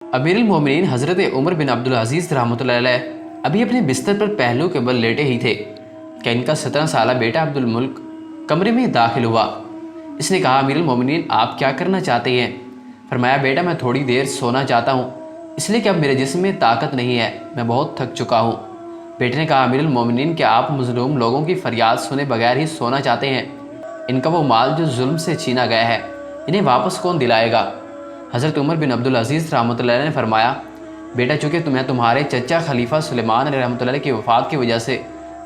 अमीर मोमिनीन हज़रत उमर बिन अब्दुल अजीज़ रहमतुल्लाह अलैह अभी अपने बिस्तर पर पहलू के बल लेटे ही थे कि इनका 17 साला बेटा अब्दुल मुल्क कमरे में दाखिल हुआ। इसने कहा, अमीर मोमिनीन आप क्या करना चाहते हैं? फरमाया, बेटा मैं थोड़ी देर सोना चाहता हूँ, इसलिए कि अब मेरे जिस्म में ताकत नहीं है, मैं बहुत थक चुका हूँ। बेटे ने कहा, अमीर मोमिनीन क्या आप मज़लूम लोगों की फरियाद सुने बगैर ही सोना चाहते हैं? इनका वो माल जो जुल्म से छीना गया है, इन्हें वापस कौन दिलाएगा? हज़रत उमर बिन अब्दुल अजीज़ रहमतुल्लाह अलैह ने फरमाया, बेटा चूँकि तुम्हें तुम्हारे चचा खलीफा सुलेमान रहमतुल्लाह अलैह की वफ़ात की वजह से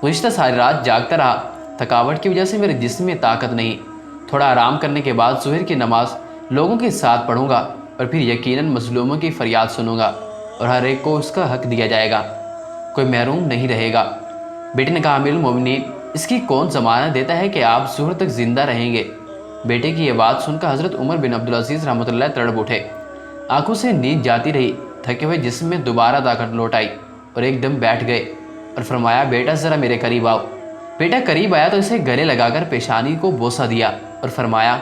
गुज़िश्ता सारी रात जागता रहा, थकावट की वजह से मेरे जिस्म में ताकत नहीं, थोड़ा आराम करने के बाद ज़ुहर की नमाज लोगों के साथ पढ़ूंगा और फिर यकीनन मज़लूमों की फ़रियाद सुनूंगा और हर एक को उसका हक़ दिया जाएगा, कोई महरूम नहीं रहेगा। बेटे ने कहा, अमीरुल मोमिनीन इसकी कौन ज़मानत देता है कि आप ज़ुहर तक ज़िंदा रहेंगे? बेटे की यह बात सुनकर हज़रत उमर बिन अब्दुल अजीज़ रहमतुल्लाह तड़प उठे। आंखों से नींद जाती रही, थके हुए जिस्म में दोबारा ताकत लौट आई और एकदम बैठ गए और फरमाया, बेटा ज़रा मेरे करीब आओ। बेटा करीब आया तो इसे गले लगाकर पेशानी को बोसा दिया और फरमाया,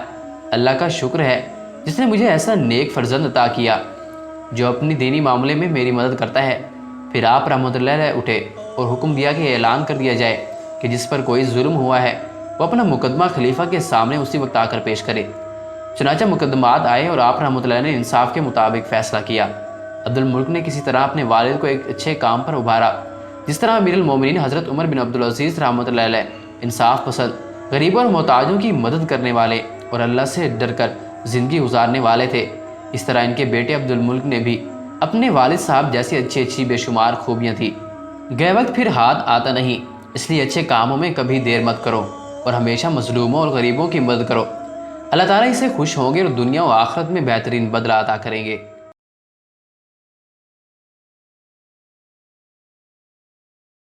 अल्लाह का शुक्र है जिसने मुझे ऐसा नेक फर्जंद अता किया जो अपनी दीनी मामले में मेरी मदद करता है। फिर आप रहमतुल्लाह अलैह उठे और हुक्म दिया कि ऐलान कर दिया जाए कि जिस पर कोई जुल्म हुआ है वो अपना मुकदमा खलीफा के सामने उसी वक्त आकर पेश करे। चुनाचा मुकदमात आए और आप रहमतुल्लाह अलैह ने इंसाफ के मुताबिक फ़ैसला किया। अब्दुल मुल्क ने किसी तरह अपने वालिद को एक अच्छे काम पर उभारा। जिस तरह अमीरुल मोमिनीन हज़रत उमर बिन अब्दुल अजीज़ रहमतुल्लाह अलैह इंसाफ पसंद, गरीबों और मोहताजों की मदद करने वाले और अल्लाह से डर कर ज़िंदगी गुजारने वाले थे, इस तरह इनके बेटे अब्दुल मुल्क ने भी अपने वालिद साहब जैसी अच्छी अच्छी बेशुमार खूबियाँ थी। गए वक्त फिर हाथ आता नहीं, इसलिए अच्छे कामों में कभी देर मत करो और हमेशा मज़लूमों और गरीबों की मदद करो। अल्लाह ताला इससे खुश होंगे और दुनिया और आखिरत में बेहतरीन बदला अता करेंगे।